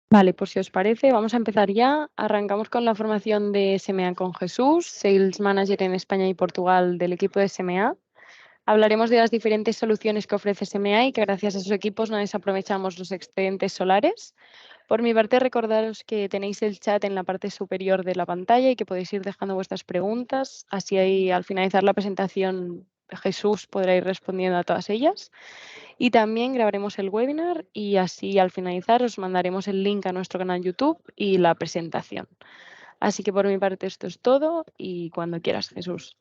Vale, pues si os parece, vamos a empezar ya. Arrancamos con la formación de SMA con Jesús, Sales Manager en España y Portugal del equipo de SMA. Hablaremos de las diferentes soluciones que ofrece SMA y que gracias a sus equipos no desaprovechamos los excedentes solares. Por mi parte, recordaros que tenéis el chat en la parte superior de la pantalla y que podéis ir dejando vuestras preguntas. Así ahí, al finalizar la presentación, Jesús podrá ir respondiendo a todas ellas. Y también grabaremos el webinar y así al finalizar os mandaremos el link a nuestro canal YouTube y la presentación. Así que por mi parte esto es todo y cuando quieras, Jesús.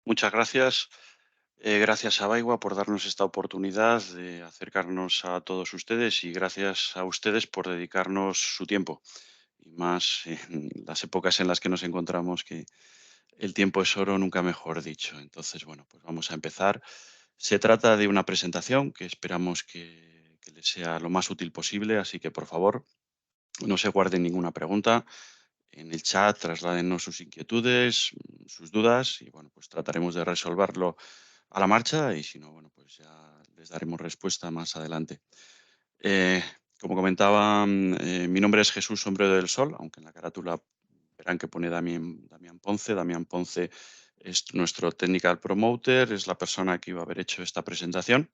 Muchas gracias. Gracias a Baiwa por darnos esta oportunidad de acercarnos a todos ustedes y gracias a ustedes por dedicarnos su tiempo. Y más en las épocas en las que nos encontramos, que el tiempo es oro, nunca mejor dicho. Entonces, bueno, pues vamos a empezar. Se trata de una presentación que esperamos que les sea lo más útil posible, así que por favor, no se guarden ninguna pregunta. En el chat trasládennos sus inquietudes, sus dudas y bueno, pues trataremos de resolverlo a la marcha y si no, bueno, pues ya les daremos respuesta más adelante. Eh, Como comentaba, mi nombre es Jesús Sombrero del Sol, aunque en la carátula verán que pone Damián Ponce. Damián Ponce es nuestro Technical Promoter, es la persona que iba a haber hecho esta presentación,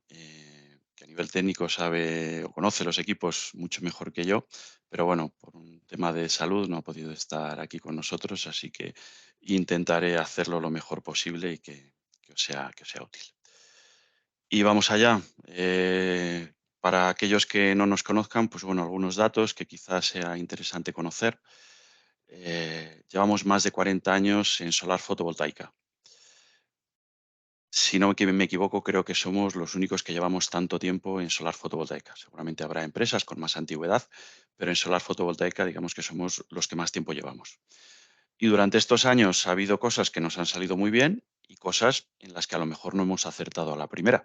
que a nivel técnico sabe o conoce los equipos mucho mejor que yo, pero bueno, por un tema de salud no ha podido estar aquí con nosotros, así que intentaré hacerlo lo mejor posible y que os sea útil. Y vamos allá. Para aquellos que no nos conozcan, pues bueno, algunos datos que quizás sea interesante conocer. Llevamos más de 40 años en solar fotovoltaica. Si no me equivoco, creo que somos los únicos que llevamos tanto tiempo en solar fotovoltaica. Seguramente habrá empresas con más antigüedad, pero en solar fotovoltaica digamos que somos los que más tiempo llevamos. Y durante estos años ha habido cosas que nos han salido muy bien y cosas en las que a lo mejor no hemos acertado a la primera.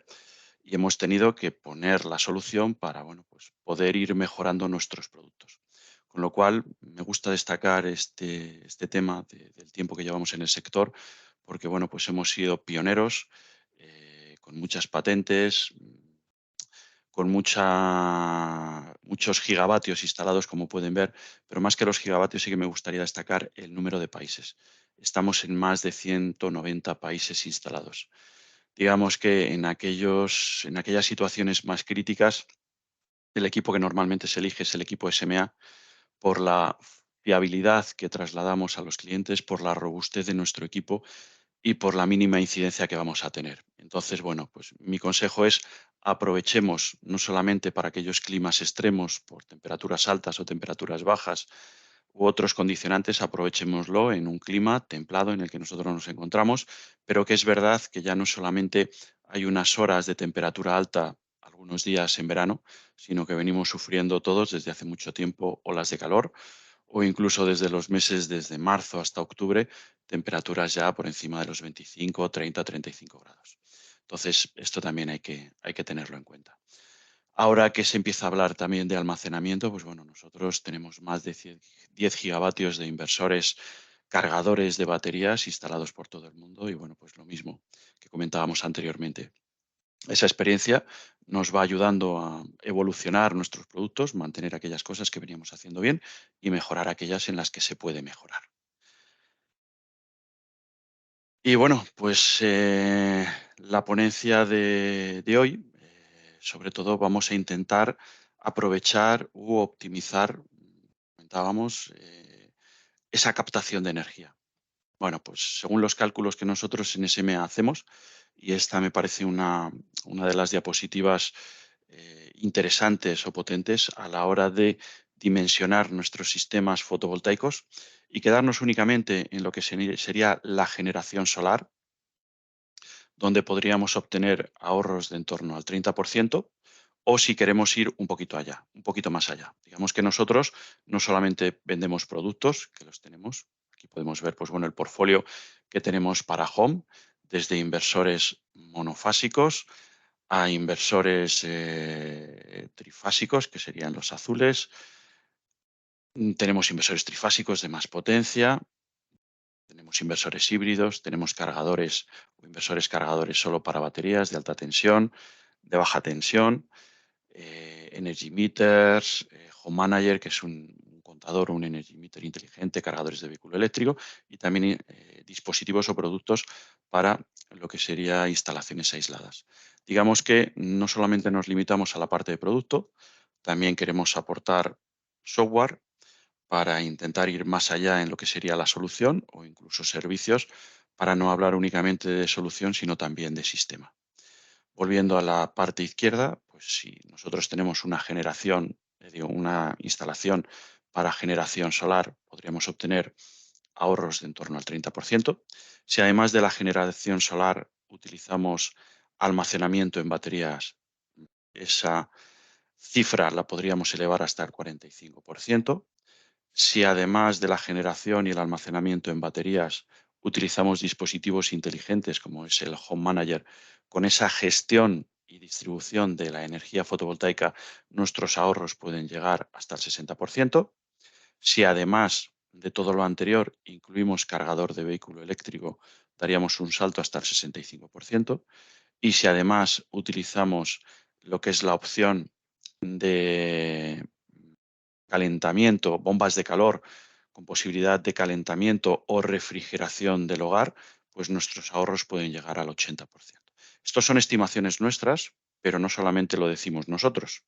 Y hemos tenido que poner la solución para, bueno, pues poder ir mejorando nuestros productos. Con lo cual, me gusta destacar este tema del tiempo que llevamos en el sector, porque, bueno, pues hemos sido pioneros, con muchas patentes, con muchos gigavatios instalados, como pueden ver, pero más que los gigavatios sí que me gustaría destacar el número de países. Estamos en más de 190 países instalados. Digamos que en aquellas situaciones más críticas, el equipo que normalmente se elige es el equipo SMA por la fiabilidad que trasladamos a los clientes, por la robustez de nuestro equipo y por la mínima incidencia que vamos a tener. Entonces, bueno, pues mi consejo es aprovechemos no solamente para aquellos climas extremos por temperaturas altas o temperaturas bajas u otros condicionantes, aprovechémoslo en un clima templado en el que nosotros nos encontramos, pero que es verdad que ya no solamente hay unas horas de temperatura alta algunos días en verano, sino que venimos sufriendo todos desde hace mucho tiempo olas de calor o incluso desde los meses desde marzo hasta octubre, temperaturas ya por encima de los 25, 30, 35 grados. Entonces, esto también hay que tenerlo en cuenta. Ahora que se empieza a hablar también de almacenamiento, pues bueno, nosotros tenemos más de 10 gigavatios de inversores cargadores de baterías instalados por todo el mundo y bueno, pues lo mismo que comentábamos anteriormente. Esa experiencia nos va ayudando a evolucionar nuestros productos, mantener aquellas cosas que veníamos haciendo bien y mejorar aquellas en las que se puede mejorar. Y bueno, pues la ponencia de hoy, sobre todo vamos a intentar aprovechar u optimizar, comentábamos, esa captación de energía. Bueno, pues según los cálculos que nosotros en SMA hacemos, y esta me parece una de las diapositivas interesantes o potentes a la hora de dimensionar nuestros sistemas fotovoltaicos y quedarnos únicamente en lo que sería la generación solar, donde podríamos obtener ahorros de en torno al 30%, o si queremos ir un poquito allá, un poquito más allá. Digamos que nosotros no solamente vendemos productos, que los tenemos, aquí podemos ver pues, bueno, el portfolio que tenemos para Home, desde inversores monofásicos a inversores trifásicos, que serían los azules. Tenemos inversores trifásicos de más potencia, tenemos inversores híbridos, tenemos cargadores o inversores cargadores solo para baterías de alta tensión, de baja tensión. Energy Meters, Home Manager, que es un contador, un Energy Meter inteligente, cargadores de vehículo eléctrico y también dispositivos o productos para lo que sería instalaciones aisladas. Digamos que no solamente nos limitamos a la parte de producto, también queremos aportar software para intentar ir más allá en lo que sería la solución o incluso servicios para no hablar únicamente de solución, sino también de sistema. Volviendo a la parte izquierda, pues si nosotros tenemos una generación, una instalación para generación solar, podríamos obtener ahorros de en torno al 30%. Si además de la generación solar utilizamos almacenamiento en baterías, esa cifra la podríamos elevar hasta el 45%. Si además de la generación y el almacenamiento en baterías utilizamos dispositivos inteligentes como es el Home Manager, con esa gestión y distribución de la energía fotovoltaica, nuestros ahorros pueden llegar hasta el 60%. Si además de todo lo anterior incluimos cargador de vehículo eléctrico, daríamos un salto hasta el 65%. Y si además utilizamos lo que es la opción de calentamiento, bombas de calor con posibilidad de calentamiento o refrigeración del hogar, pues nuestros ahorros pueden llegar al 80%. Estos son estimaciones nuestras, pero no solamente lo decimos nosotros.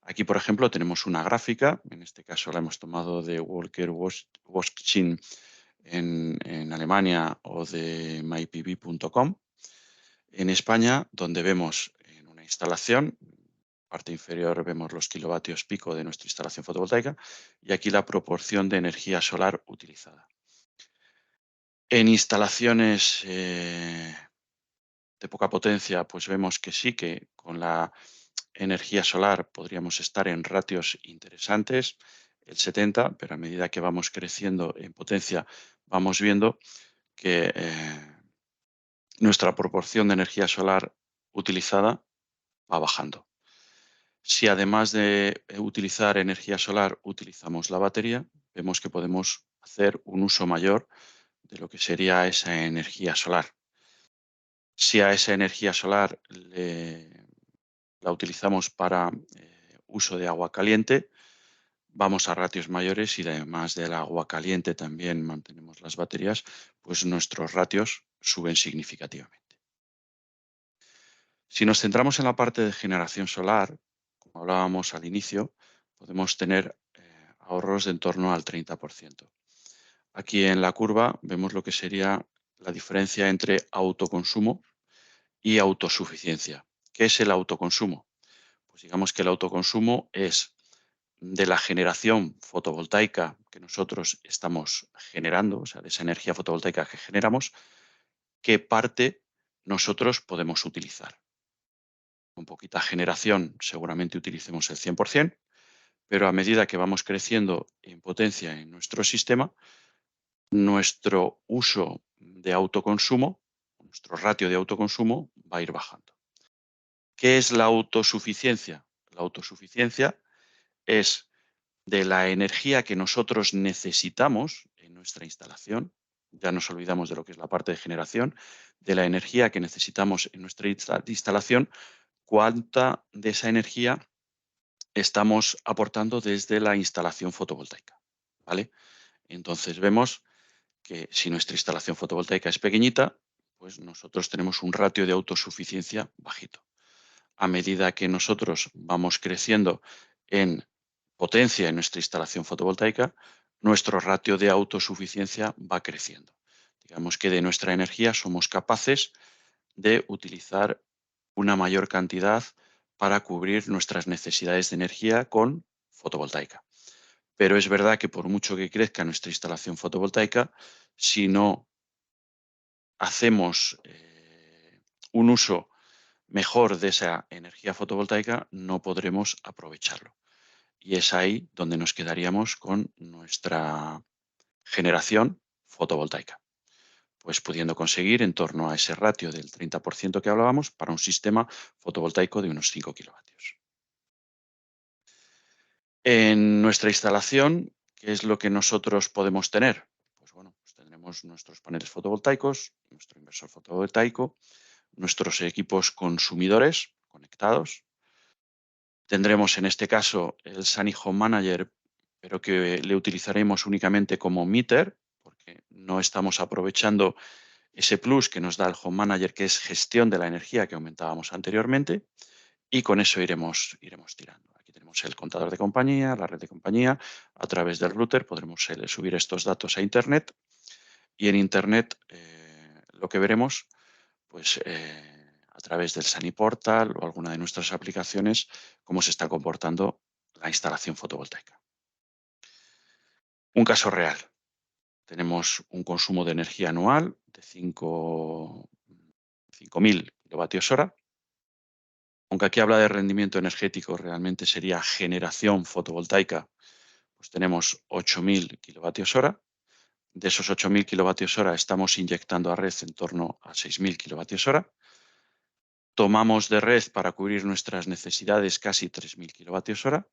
Aquí, por ejemplo, tenemos una gráfica, en este caso la hemos tomado de Walker Woschin en Alemania o de mypv.com en España, donde vemos en una instalación, parte inferior vemos los kilovatios pico de nuestra instalación fotovoltaica y aquí la proporción de energía solar utilizada. En instalaciones de poca potencia, pues vemos que sí, que con la energía solar podríamos estar en ratios interesantes, el 70, pero a medida que vamos creciendo en potencia, vamos viendo que nuestra proporción de energía solar utilizada va bajando. Si además de utilizar energía solar utilizamos la batería, vemos que podemos hacer un uso mayor de lo que sería esa energía solar. Si a esa energía solar la utilizamos para uso de agua caliente, vamos a ratios mayores y además del agua caliente también mantenemos las baterías, pues nuestros ratios suben significativamente. Si nos centramos en la parte de generación solar, como hablábamos al inicio, podemos tener ahorros de en torno al 30%. Aquí en la curva vemos lo que sería la diferencia entre autoconsumo y autosuficiencia. ¿Qué es el autoconsumo? Pues digamos que el autoconsumo es de la generación fotovoltaica que nosotros estamos generando, o sea, de esa energía fotovoltaica que generamos, qué parte nosotros podemos utilizar. Con poquita generación seguramente utilicemos el 100%, pero a medida que vamos creciendo en potencia en nuestro sistema, nuestro uso de autoconsumo, nuestro ratio de autoconsumo va a ir bajando. ¿Qué es la autosuficiencia? La autosuficiencia es de la energía que nosotros necesitamos en nuestra instalación, ya nos olvidamos de lo que es la parte de generación, de la energía que necesitamos en nuestra instalación, cuánta de esa energía estamos aportando desde la instalación fotovoltaica, ¿vale? Entonces vemos que si nuestra instalación fotovoltaica es pequeñita, pues nosotros tenemos un ratio de autosuficiencia bajito. A medida que nosotros vamos creciendo en potencia en nuestra instalación fotovoltaica, nuestro ratio de autosuficiencia va creciendo. Digamos que de nuestra energía somos capaces de utilizar una mayor cantidad para cubrir nuestras necesidades de energía con fotovoltaica. Pero es verdad que por mucho que crezca nuestra instalación fotovoltaica, si no hacemos un uso mejor de esa energía fotovoltaica, no podremos aprovecharlo. Y es ahí donde nos quedaríamos con nuestra generación fotovoltaica, pues pudiendo conseguir en torno a ese ratio del 30% que hablábamos para un sistema fotovoltaico de unos 5 kilovatios. En nuestra instalación, ¿qué es lo que nosotros podemos tener? Pues bueno, pues tendremos nuestros paneles fotovoltaicos, nuestro inversor fotovoltaico, nuestros equipos consumidores conectados, Tendremos en este caso el Sunny Home Manager, pero que le utilizaremos únicamente como meter, porque no estamos aprovechando ese plus que nos da el Home Manager, que es gestión de la energía que aumentábamos anteriormente, y con eso iremos tirando. Aquí tenemos el contador de compañía, la red de compañía. A través del router podremos subir estos datos a Internet, y en Internet lo que veremos, pues a través del Sunny Portal o alguna de nuestras aplicaciones, cómo se está comportando la instalación fotovoltaica. Un caso real. Tenemos un consumo de energía anual de 5.000 kilovatios hora. Aunque aquí habla de rendimiento energético, realmente sería generación fotovoltaica, pues tenemos 8.000 kilovatios hora. De esos 8.000 kilovatios hora estamos inyectando a red en torno a 6.000 kilovatios hora. Tomamos de red para cubrir nuestras necesidades casi 3.000 kilovatios hora.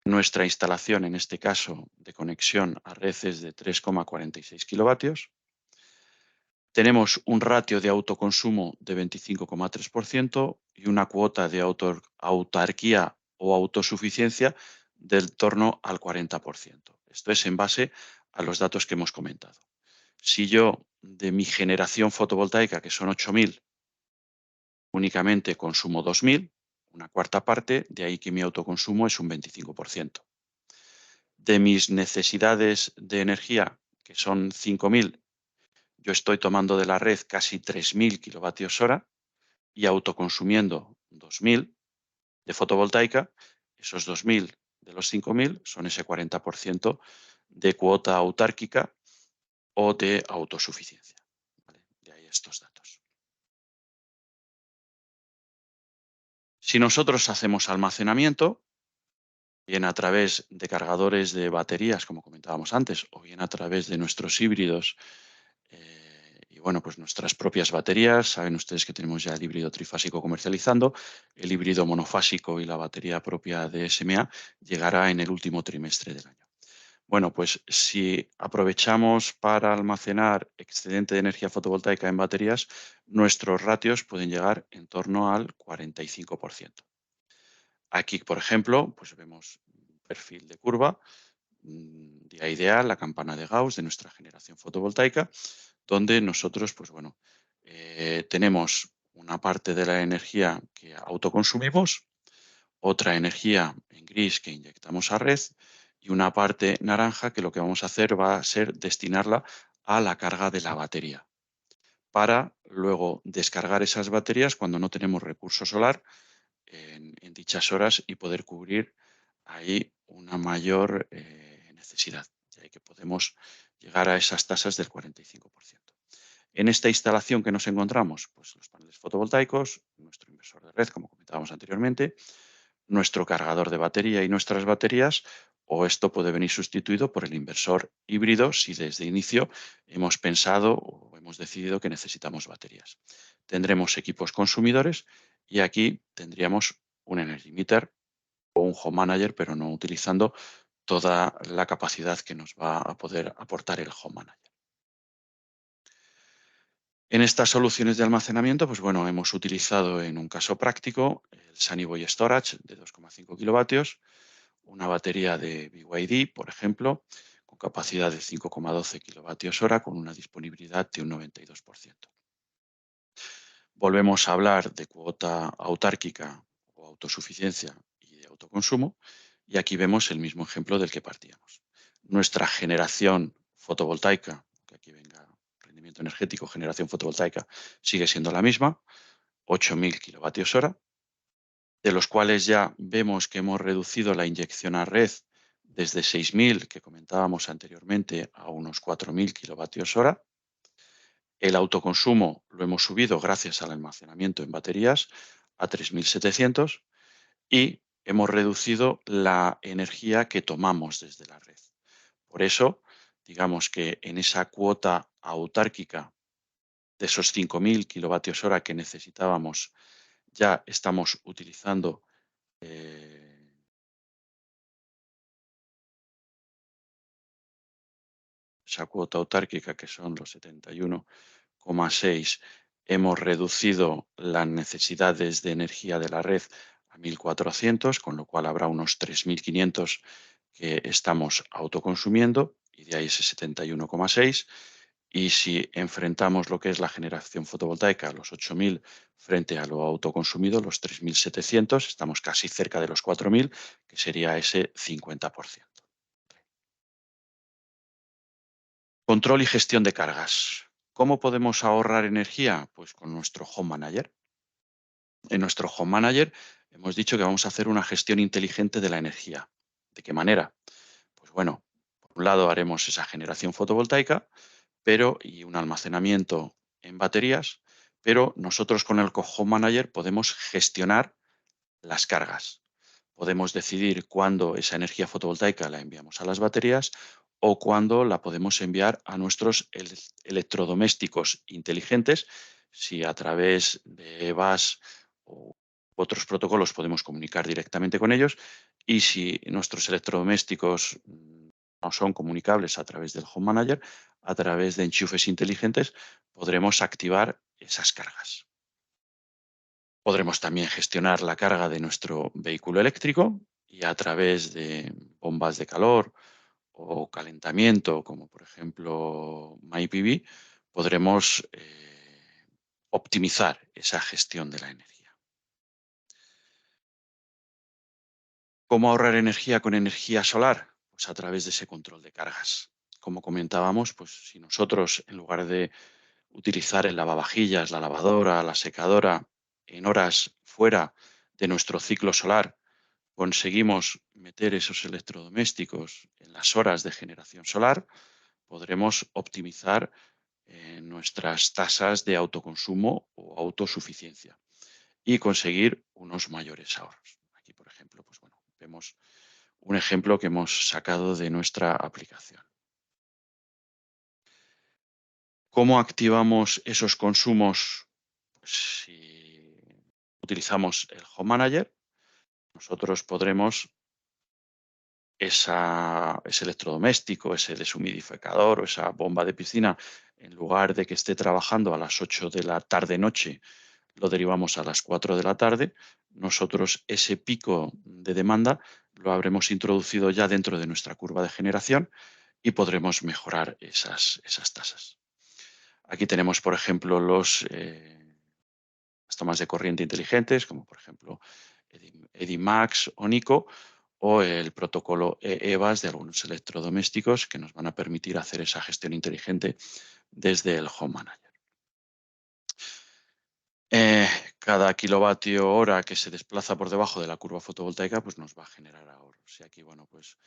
Nuestra instalación, en este caso, de conexión a red es de 3,46 kilovatios. Tenemos un ratio de autoconsumo de 25,3% y una cuota de autarquía o autosuficiencia del torno al 40%. Esto es en base a los datos que hemos comentado. Si yo de mi generación fotovoltaica, que son 8.000, únicamente consumo 2.000, una cuarta parte, de ahí que mi autoconsumo es un 25%. De mis necesidades de energía, que son 5.000, yo estoy tomando de la red casi 3.000 kilovatios hora y autoconsumiendo 2.000 de fotovoltaica. Esos 2.000 de los 5.000 son ese 40% de cuota autárquica o de autosuficiencia. ¿Vale? De ahí estos datos. Si nosotros hacemos almacenamiento, bien a través de cargadores de baterías, como comentábamos antes, o bien a través de nuestros híbridos, y bueno, pues nuestras propias baterías. Saben ustedes que tenemos ya el híbrido trifásico comercializando. El híbrido monofásico y la batería propia de SMA llegará en el último trimestre del año. Bueno, pues si aprovechamos para almacenar excedente de energía fotovoltaica en baterías, nuestros ratios pueden llegar en torno al 45%. Aquí, por ejemplo, pues vemos un perfil de curva, día ideal, la campana de Gauss de nuestra generación fotovoltaica, donde nosotros, pues bueno, tenemos una parte de la energía que autoconsumimos, otra energía en gris que inyectamos a red y una parte naranja que lo que vamos a hacer va a ser destinarla a la carga de la batería, para luego descargar esas baterías cuando no tenemos recurso solar en dichas horas y poder cubrir ahí una mayor necesidad, ya que podemos llegar a esas tasas del 45%. En esta instalación que nos encontramos, pues los paneles fotovoltaicos, nuestro inversor de red, como comentábamos anteriormente, nuestro cargador de batería y nuestras baterías, o esto puede venir sustituido por el inversor híbrido si desde inicio hemos pensado o hemos decidido que necesitamos baterías. Tendremos equipos consumidores y aquí tendríamos un Energy Meter o un Home Manager, pero no utilizando toda la capacidad que nos va a poder aportar el Home Manager. En estas soluciones de almacenamiento, pues bueno, hemos utilizado en un caso práctico el Sunny Boy Storage de 2,5 kilovatios, una batería de BYD, por ejemplo, con capacidad de 5,12 kilovatios hora, con una disponibilidad de un 92%. Volvemos a hablar de cuota autárquica o autosuficiencia y de autoconsumo, y aquí vemos el mismo ejemplo del que partíamos. Nuestra generación fotovoltaica, que aquí venga rendimiento energético, generación fotovoltaica, sigue siendo la misma, 8.000 kilovatios hora, de los cuales ya vemos que hemos reducido la inyección a red desde 6.000 que comentábamos anteriormente a unos 4.000 kilovatios hora. El autoconsumo lo hemos subido gracias al almacenamiento en baterías a 3.700 y hemos reducido la energía que tomamos desde la red. Por eso, digamos que en esa cuota autárquica de esos 5.000 kilovatios hora que necesitábamos, ya estamos utilizando esa cuota autárquica, que son los 71,6. Hemos reducido las necesidades de energía de la red a 1.400, con lo cual habrá unos 3.500 que estamos autoconsumiendo, y de ahí ese 71,6. Y si enfrentamos lo que es la generación fotovoltaica, los 8.000 frente a lo autoconsumido, los 3.700, estamos casi cerca de los 4.000, que sería ese 50%. Control y gestión de cargas. ¿Cómo podemos ahorrar energía? Pues con nuestro Home Manager. En nuestro Home Manager hemos dicho que vamos a hacer una gestión inteligente de la energía. ¿De qué manera? Pues bueno, por un lado haremos esa generación fotovoltaica, y un almacenamiento en baterías, pero nosotros con el Home Manager podemos gestionar las cargas. Podemos decidir cuándo esa energía fotovoltaica la enviamos a las baterías o cuándo la podemos enviar a nuestros electrodomésticos inteligentes, si a través de EVAS o otros protocolos podemos comunicar directamente con ellos, y si nuestros electrodomésticos no son comunicables a través del Home Manager, a través de enchufes inteligentes podremos activar esas cargas. Podremos también gestionar la carga de nuestro vehículo eléctrico y a través de bombas de calor o calentamiento, como por ejemplo MyPV, podremos optimizar esa gestión de la energía. ¿Cómo ahorrar energía con energía solar? Pues a través de ese control de cargas. Como comentábamos, pues si nosotros en lugar de utilizar el lavavajillas, la lavadora, la secadora en horas fuera de nuestro ciclo solar, conseguimos meter esos electrodomésticos en las horas de generación solar, podremos optimizar nuestras tasas de autoconsumo o autosuficiencia y conseguir unos mayores ahorros. Aquí, por ejemplo, pues bueno, vemos un ejemplo que hemos sacado de nuestra aplicación. ¿Cómo activamos esos consumos? Pues si utilizamos el Home Manager, nosotros podremos ese electrodoméstico, ese deshumidificador o esa bomba de piscina, en lugar de que esté trabajando a las 8 de la tarde-noche, lo derivamos a las 4 de la tarde, nosotros ese pico de demanda lo habremos introducido ya dentro de nuestra curva de generación y podremos mejorar esas tasas. Aquí tenemos, por ejemplo, las tomas de corriente inteligentes, como por ejemplo Edimax o Nico, o el protocolo EVAS de algunos electrodomésticos que nos van a permitir hacer esa gestión inteligente desde el Home Manager. Cada kilovatio hora que se desplaza por debajo de la curva fotovoltaica pues nos va a generar ahorros. Y aquí, bueno, pues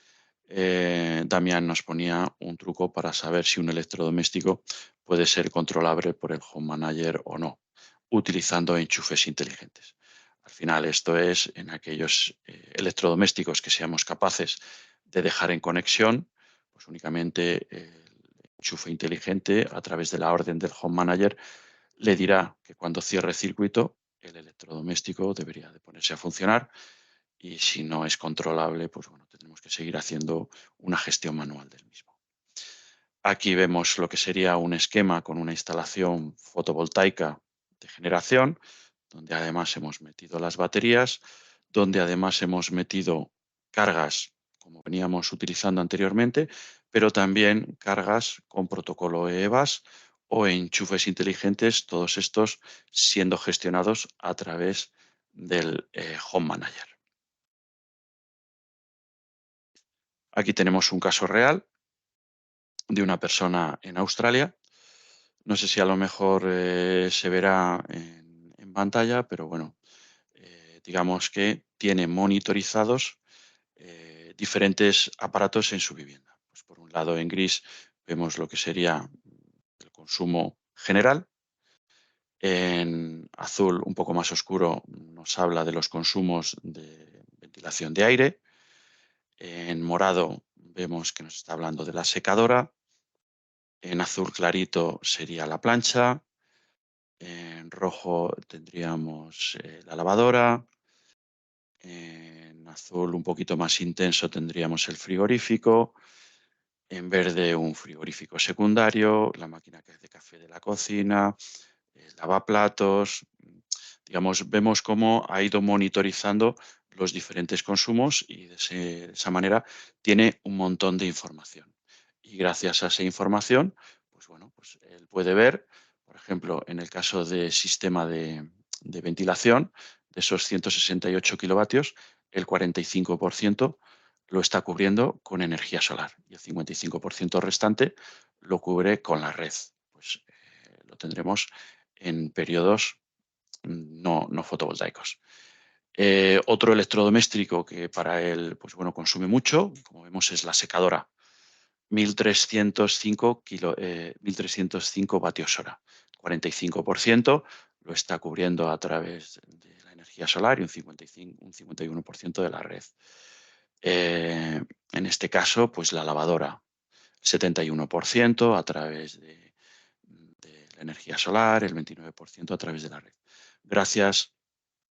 Damián nos ponía un truco para saber si un electrodoméstico puede ser controlable por el Home Manager o no, utilizando enchufes inteligentes. Al final, esto es en aquellos electrodomésticos que seamos capaces de dejar en conexión, pues únicamente el enchufe inteligente a través de la orden del Home Manager le dirá que cuando cierre circuito el electrodoméstico debería de ponerse a funcionar, y si no es controlable, pues bueno, tendremos que seguir haciendo una gestión manual del mismo. Aquí vemos lo que sería un esquema con una instalación fotovoltaica de generación, donde además hemos metido las baterías, donde además hemos metido cargas como veníamos utilizando anteriormente, pero también cargas con protocolo EVAS o enchufes inteligentes, todos estos siendo gestionados a través del Home Manager. Aquí tenemos un caso real de una persona en Australia. No sé si a lo mejor se verá en pantalla, pero bueno, digamos que tiene monitorizados diferentes aparatos en su vivienda. Pues por un lado, en gris vemos lo que sería el consumo general. En azul, un poco más oscuro, nos habla de los consumos de ventilación de aire. En morado vemos que nos está hablando de la secadora. En azul clarito sería la plancha. En rojo tendríamos la lavadora. En azul un poquito más intenso tendríamos el frigorífico. En verde un frigorífico secundario, la máquina que hace café de la cocina, el lavaplatos. digamos, vemos cómo ha ido monitorizando los diferentes consumos y de esa manera tiene un montón de información. Y gracias a esa información, pues bueno, pues él puede ver, por ejemplo, en el caso de sistema de ventilación, de esos 168 kilovatios, el 45% lo está cubriendo con energía solar y el 55% restante lo cubre con la red. Pues lo tendremos en periodos no fotovoltaicos. Otro electrodoméstico que para él pues bueno, consume mucho, como vemos, es la secadora. 1.305 vatios hora. 45% lo está cubriendo a través de la energía solar y un 51% de la red. En este caso, pues la lavadora, 71% a través de la energía solar, el 29% a través de la red. Gracias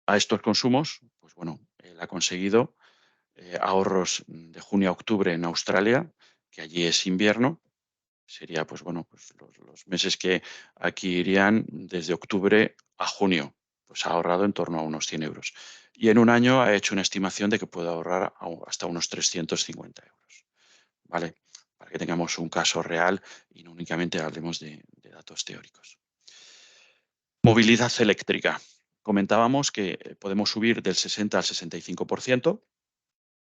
a estos consumos, pues bueno, él ha conseguido ahorros de junio a octubre en Australia, que allí es invierno. Sería, pues bueno, pues los meses que aquí irían desde octubre a junio, pues ha ahorrado en torno a unos 100 euros. Y en un año ha hecho una estimación de que puede ahorrar hasta unos 350 euros, ¿vale? Para que tengamos un caso real y no únicamente hablemos de datos teóricos. Movilidad eléctrica. Comentábamos que podemos subir del 60 al 65%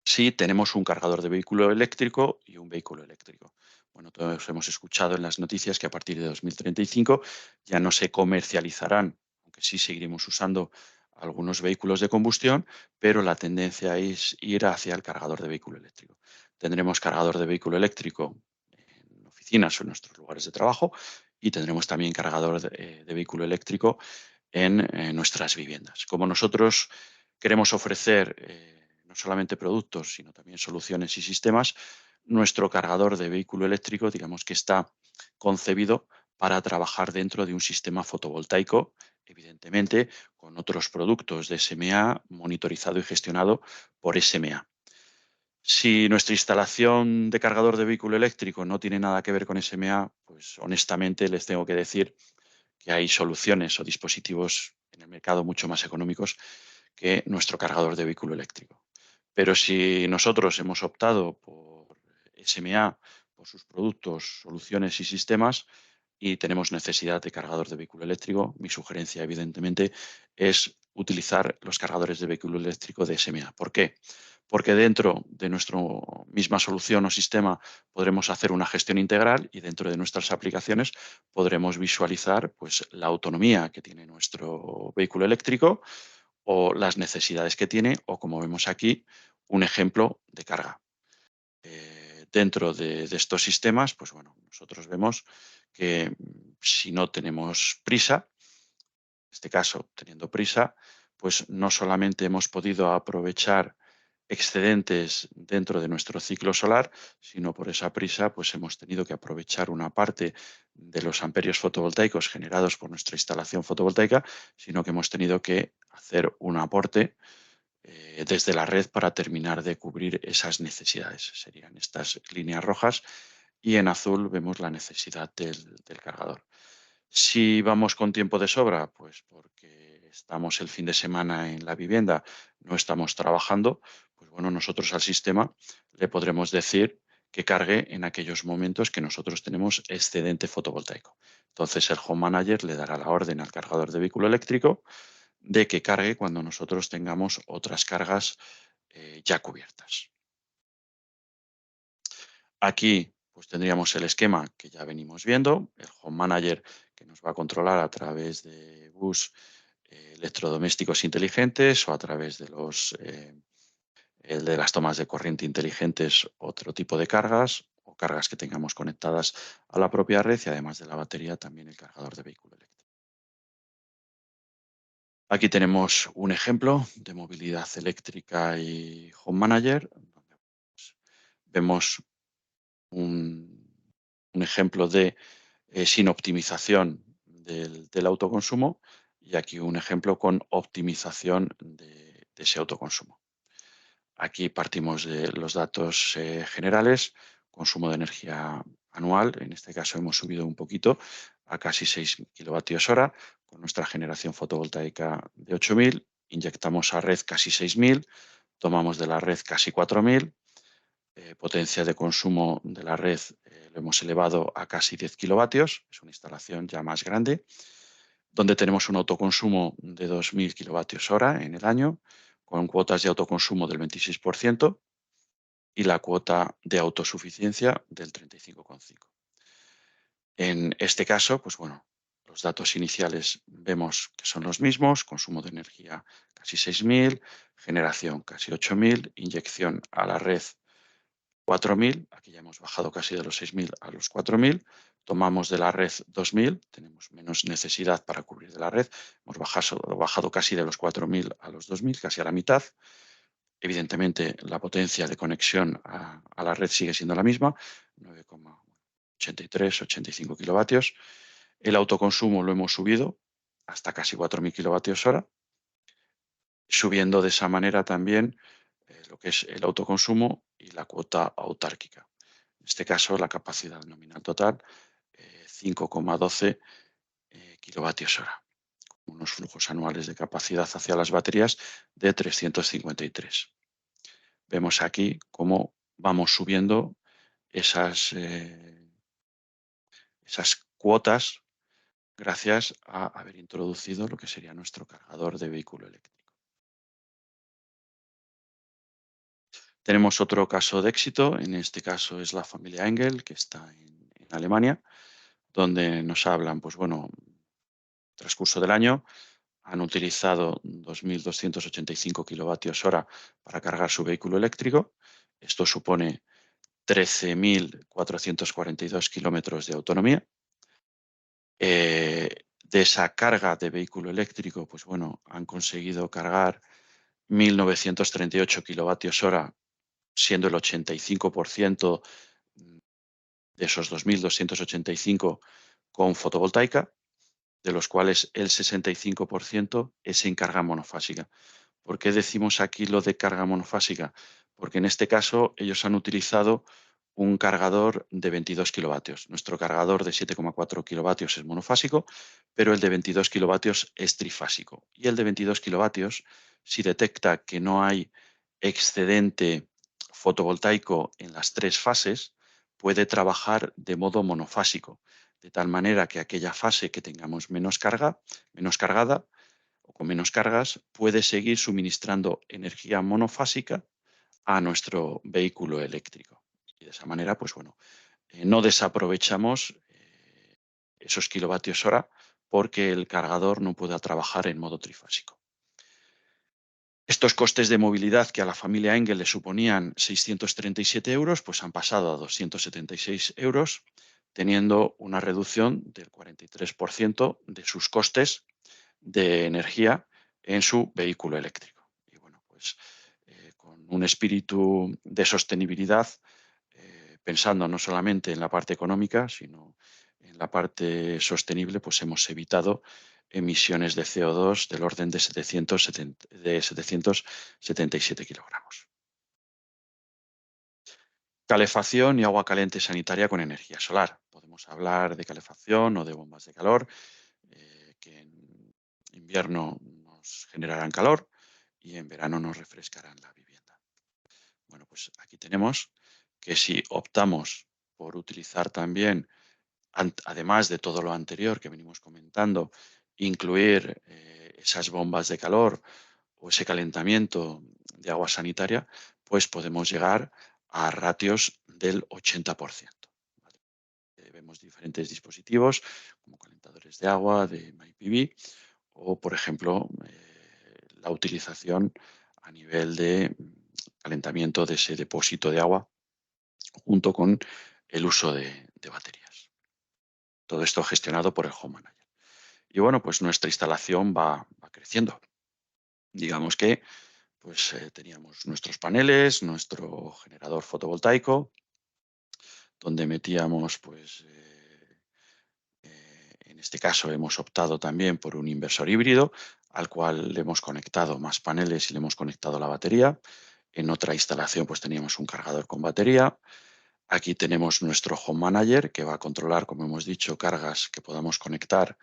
si tenemos un cargador de vehículo eléctrico y un vehículo eléctrico. Bueno, todos hemos escuchado en las noticias que a partir de 2035 ya no se comercializarán, aunque sí seguiremos usando algunos vehículos de combustión, pero la tendencia es ir hacia el cargador de vehículo eléctrico. Tendremos cargador de vehículo eléctrico en oficinas o en nuestros lugares de trabajo y tendremos también cargador de vehículo eléctrico en nuestras viviendas. Como nosotros queremos ofrecer no solamente productos, sino también soluciones y sistemas, nuestro cargador de vehículo eléctrico, digamos que está concebido para trabajar dentro de un sistema fotovoltaico, evidentemente con otros productos de SMA monitorizado y gestionado por SMA. Si nuestra instalación de cargador de vehículo eléctrico no tiene nada que ver con SMA, pues honestamente les tengo que decir que hay soluciones o dispositivos en el mercado mucho más económicos que nuestro cargador de vehículo eléctrico. Pero si nosotros hemos optado por SMA, por sus productos, soluciones y sistemas, y tenemos necesidad de cargador de vehículo eléctrico, mi sugerencia, evidentemente, es utilizar los cargadores de vehículo eléctrico de SMA. ¿Por qué? Porque dentro de nuestra misma solución o sistema podremos hacer una gestión integral y dentro de nuestras aplicaciones podremos visualizar pues, la autonomía que tiene nuestro vehículo eléctrico o las necesidades que tiene o, como vemos aquí, un ejemplo de carga. Dentro de estos sistemas, pues bueno, nosotros vemos que si no tenemos prisa, en este caso teniendo prisa, pues no solamente hemos podido aprovechar excedentes dentro de nuestro ciclo solar, sino por esa prisa pues hemos tenido que aprovechar una parte de los amperios fotovoltaicos generados por nuestra instalación fotovoltaica, sino que hemos tenido que hacer un aporte desde la red para terminar de cubrir esas necesidades. Serían estas líneas rojas y en azul vemos la necesidad del cargador. Si vamos con tiempo de sobra, pues porque estamos el fin de semana en la vivienda, no estamos trabajando, pues bueno, nosotros al sistema le podremos decir que cargue en aquellos momentos que nosotros tenemos excedente fotovoltaico. Entonces el Home Manager le dará la orden al cargador de vehículo eléctrico de que cargue cuando nosotros tengamos otras cargas ya cubiertas. Aquí pues tendríamos el esquema que ya venimos viendo, el Home Manager que nos va a controlar a través de bus electrodomésticos inteligentes o a través de el de las tomas de corriente inteligentes, otro tipo de cargas o cargas que tengamos conectadas a la propia red y además de la batería también el cargador de vehículo eléctrico. Aquí tenemos un ejemplo de movilidad eléctrica y Home Manager. Vemos un ejemplo de sin optimización del autoconsumo y aquí un ejemplo con optimización de ese autoconsumo. Aquí partimos de los datos generales, consumo de energía anual, en este caso hemos subido un poquito a casi 6 kilovatios hora, con nuestra generación fotovoltaica de 8.000, inyectamos a red casi 6.000, tomamos de la red casi 4.000, potencia de consumo de la red lo hemos elevado a casi 10 kilovatios, es una instalación ya más grande, donde tenemos un autoconsumo de 2.000 kilovatios hora en el año, con cuotas de autoconsumo del 26% y la cuota de autosuficiencia del 35,5%. En este caso, pues bueno, los datos iniciales vemos que son los mismos: consumo de energía casi 6.000, generación casi 8.000, inyección a la red 4.000, aquí ya hemos bajado casi de los 6.000 a los 4.000, tomamos de la red 2.000, tenemos menos necesidad para cubrir de la red, hemos bajado casi de los 4.000 a los 2.000, casi a la mitad. Evidentemente, la potencia de conexión a la red sigue siendo la misma, 9,83, 85 kilovatios. El autoconsumo lo hemos subido hasta casi 4.000 kilovatios hora, subiendo de esa manera también lo que es el autoconsumo y la cuota autárquica. En este caso, la capacidad nominal total, 5,12 kilovatios hora, con unos flujos anuales de capacidad hacia las baterías de 353. Vemos aquí cómo vamos subiendo esas cuotas gracias a haber introducido lo que sería nuestro cargador de vehículo eléctrico. Tenemos otro caso de éxito, en este caso es la familia Engel, que está en Alemania, donde nos hablan, pues bueno, transcurso del año, han utilizado 2.285 kilovatios hora para cargar su vehículo eléctrico. Esto supone 13.442 kilómetros de autonomía. De esa carga de vehículo eléctrico, pues bueno, han conseguido cargar 1.938 kilovatios hora, siendo el 85% de esos 2.285 con fotovoltaica, de los cuales el 65% es en carga monofásica. ¿Por qué decimos aquí lo de carga monofásica? Porque en este caso ellos han utilizado un cargador de 22 kilovatios. Nuestro cargador de 7,4 kilovatios es monofásico, pero el de 22 kilovatios es trifásico. Y el de 22 kilovatios, si detecta que no hay excedente fotovoltaico en las tres fases, puede trabajar de modo monofásico, de tal manera que aquella fase que tengamos menos cargada o con menos cargas, puede seguir suministrando energía monofásica a nuestro vehículo eléctrico. Y de esa manera, pues bueno, no desaprovechamos esos kilovatios hora porque el cargador no pueda trabajar en modo trifásico. Estos costes de movilidad que a la familia Engel le suponían 637 euros, pues han pasado a 276 euros, teniendo una reducción del 43% de sus costes de energía en su vehículo eléctrico. Y bueno, pues con un espíritu de sostenibilidad, pensando no solamente en la parte económica, sino en la parte sostenible, pues hemos evitado emisiones de CO2 del orden de 777 kilogramos. Calefacción y agua caliente sanitaria con energía solar. Podemos hablar de calefacción o de bombas de calor que en invierno nos generarán calor y en verano nos refrescarán la vivienda. Bueno, pues aquí tenemos que si optamos por utilizar también, además de todo lo anterior que venimos comentando, incluir esas bombas de calor o ese calentamiento de agua sanitaria, pues podemos llegar a ratios del 80%. ¿Vale? Vemos diferentes dispositivos como calentadores de agua, de MyPV, o, por ejemplo, la utilización a nivel de calentamiento de ese depósito de agua junto con el uso de baterías. Todo esto gestionado por el Home Manager. Y bueno, pues nuestra instalación va creciendo. Digamos que pues teníamos nuestros paneles, nuestro generador fotovoltaico, donde metíamos, pues en este caso hemos optado también por un inversor híbrido, al cual le hemos conectado más paneles y le hemos conectado la batería. En otra instalación pues teníamos un cargador con batería. Aquí tenemos nuestro Home Manager que va a controlar, como hemos dicho, cargas que podamos conectar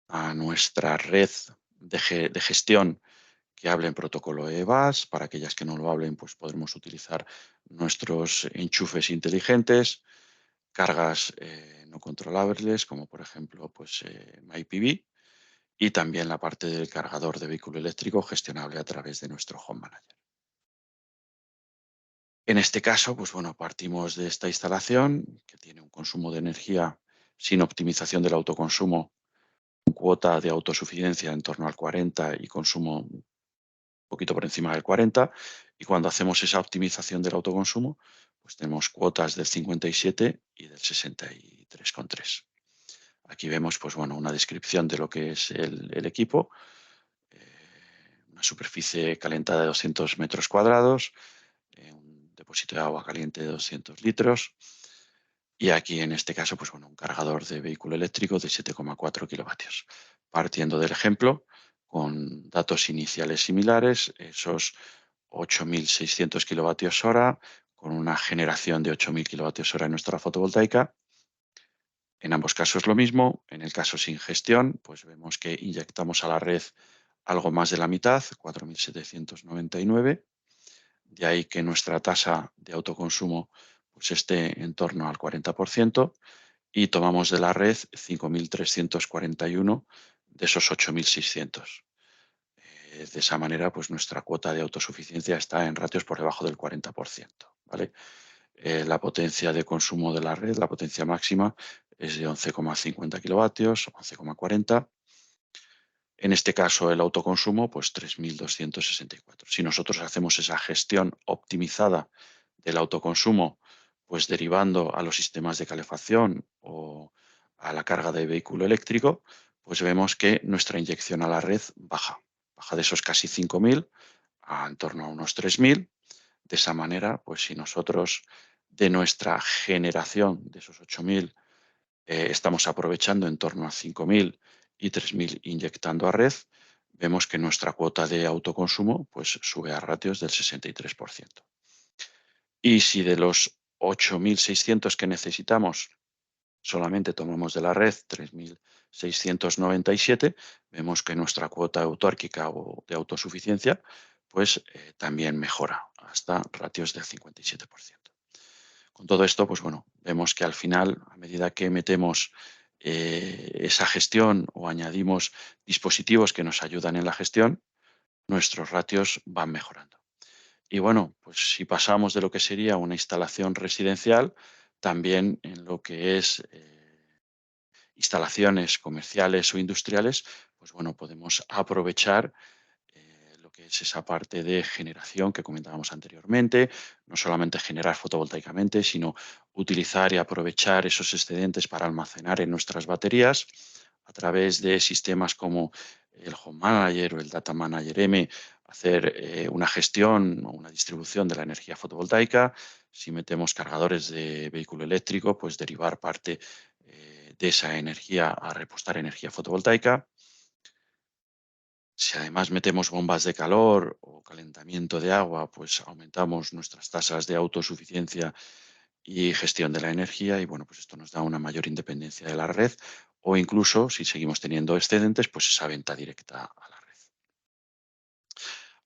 a nuestra red de gestión que hablen protocolo EBAS. Para aquellas que no lo hablen, pues podremos utilizar nuestros enchufes inteligentes, cargas no controlables, como por ejemplo pues, MyPV, y también la parte del cargador de vehículo eléctrico gestionable a través de nuestro Home Manager. En este caso, pues bueno, partimos de esta instalación que tiene un consumo de energía sin optimización del autoconsumo, cuota de autosuficiencia en torno al 40 y consumo un poquito por encima del 40. Y cuando hacemos esa optimización del autoconsumo, pues tenemos cuotas del 57 y del 63,3. Aquí vemos pues bueno, una descripción de lo que es el equipo. Una superficie calentada de 200 metros cuadrados, un depósito de agua caliente de 200 litros y aquí en este caso pues bueno, un cargador de vehículo eléctrico de 7,4 kilovatios. Partiendo del ejemplo, con datos iniciales similares, esos 8.600 kilovatios hora, con una generación de 8.000 kilovatios hora en nuestra fotovoltaica. En ambos casos lo mismo. En el caso sin gestión, pues vemos que inyectamos a la red algo más de la mitad, 4.799. De ahí que nuestra tasa de autoconsumo pues, esté en torno al 40% y tomamos de la red 5.341 de esos 8.600. De esa manera, pues nuestra cuota de autosuficiencia está en ratios por debajo del 40%. ¿Vale? La potencia de consumo de la red, la potencia máxima, es de 11,50 kilovatios, 11,40. En este caso, el autoconsumo, pues 3.264. Si nosotros hacemos esa gestión optimizada del autoconsumo, pues derivando a los sistemas de calefacción o a la carga de vehículo eléctrico, pues vemos que nuestra inyección a la red baja. Baja de esos casi 5.000 a en torno a unos 3.000. De esa manera, pues si nosotros de nuestra generación de esos 8.000 estamos aprovechando en torno a 5.000 y 3.000 inyectando a red, vemos que nuestra cuota de autoconsumo pues, sube a ratios del 63%. Y si de los 8.600 que necesitamos solamente tomamos de la red 3.697, vemos que nuestra cuota autárquica o de autosuficiencia pues, también mejora hasta ratios del 57%. Con todo esto, pues bueno, vemos que al final, a medida que metemos esa gestión o añadimos dispositivos que nos ayudan en la gestión, nuestros ratios van mejorando. Y bueno, pues si pasamos de lo que sería una instalación residencial, también en lo que es instalaciones comerciales o industriales, pues bueno, podemos aprovechar lo que es esa parte de generación que comentábamos anteriormente, no solamente generar fotovoltaicamente, sino utilizar y aprovechar esos excedentes para almacenar en nuestras baterías a través de sistemas como el Home Manager o el Data Manager M, hacer una gestión o una distribución de la energía fotovoltaica. Si metemos cargadores de vehículo eléctrico, pues derivar parte de esa energía a repostar energía fotovoltaica. Si además metemos bombas de calor o calentamiento de agua, pues aumentamos nuestras tasas de autosuficiencia y gestión de la energía y bueno, pues esto nos da una mayor independencia de la red o incluso si seguimos teniendo excedentes, pues esa venta directa a la red.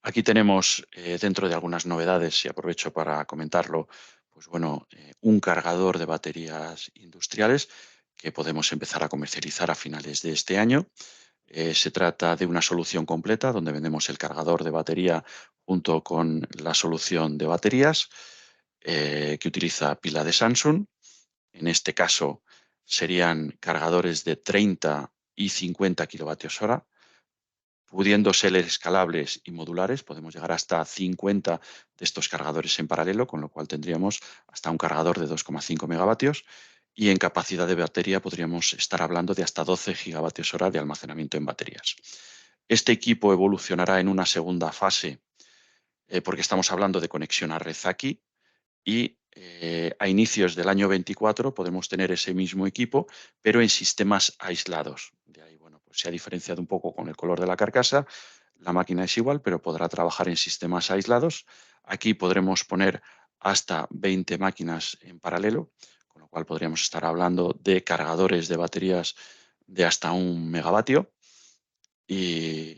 Aquí tenemos dentro de algunas novedades y aprovecho para comentarlo, pues bueno, un cargador de baterías industriales que podemos empezar a comercializar a finales de este año. Se trata de una solución completa donde vendemos el cargador de batería junto con la solución de baterías que utiliza pila de Samsung. En este caso serían cargadores de 30 y 50 kilovatios hora, pudiendo ser escalables y modulares. Podemos llegar hasta 50 de estos cargadores en paralelo, con lo cual tendríamos hasta un cargador de 2,5 megavatios y en capacidad de batería podríamos estar hablando de hasta 12 gigavatios hora de almacenamiento en baterías. Este equipo evolucionará en una segunda fase porque estamos hablando de conexión a red aquí y a inicios del año 24 podemos tener ese mismo equipo, pero en sistemas aislados. De ahí, bueno, pues se ha diferenciado un poco con el color de la carcasa. La máquina es igual, pero podrá trabajar en sistemas aislados. Aquí podremos poner hasta 20 máquinas en paralelo, con lo cual podríamos estar hablando de cargadores de baterías de hasta 1 megavatio y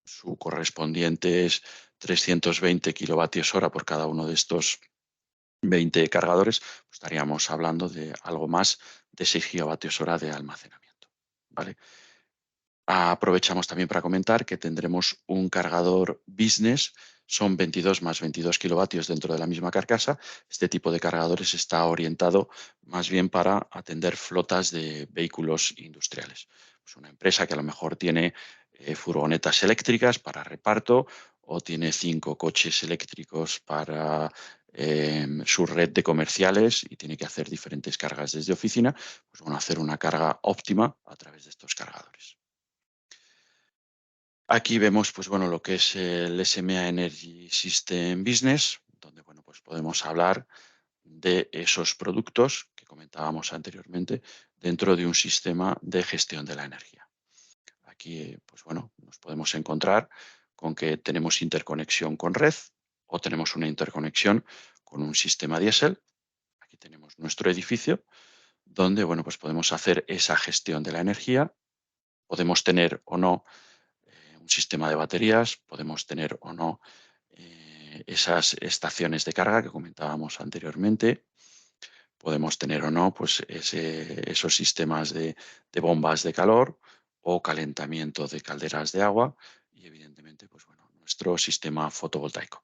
su correspondiente es 320 kilovatios hora por cada uno de estos 20 cargadores, pues estaríamos hablando de algo más de 6 gigavatios hora de almacenamiento. ¿Vale? Aprovechamos también para comentar que tendremos un cargador business, son 22 más 22 kilovatios dentro de la misma carcasa. Este tipo de cargadores está orientado más bien para atender flotas de vehículos industriales. Pues una empresa que a lo mejor tiene furgonetas eléctricas para reparto o tiene 5 coches eléctricos para su red de comerciales y tiene que hacer diferentes cargas desde oficina, pues van a hacer una carga óptima a través de estos cargadores. Aquí vemos pues, bueno, lo que es el SMA Energy System Business, donde bueno, pues podemos hablar de esos productos que comentábamos anteriormente dentro de un sistema de gestión de la energía. Aquí pues, bueno, nos podemos encontrar con que tenemos interconexión con red o tenemos una interconexión con un sistema diésel. Aquí tenemos nuestro edificio donde bueno, pues podemos hacer esa gestión de la energía. Podemos tener o no un sistema de baterías, podemos tener o no esas estaciones de carga que comentábamos anteriormente, podemos tener o no pues, esos sistemas de bombas de calor o calentamiento de calderas de agua y evidentemente pues, bueno, nuestro sistema fotovoltaico.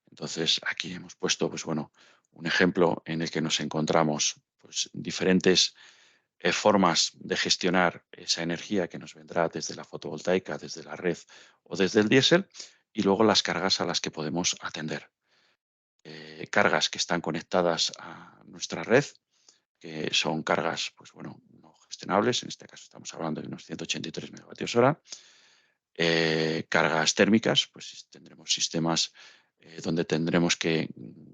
Entonces aquí hemos puesto pues, bueno, un ejemplo en el que nos encontramos pues, diferentes formas de gestionar esa energía que nos vendrá desde la fotovoltaica, desde la red o desde el diésel, y luego las cargas a las que podemos atender. Cargas que están conectadas a nuestra red, que son cargas pues, bueno, no gestionables, en este caso estamos hablando de unos 183 megavatios hora. Cargas térmicas, pues tendremos sistemas donde tendremos que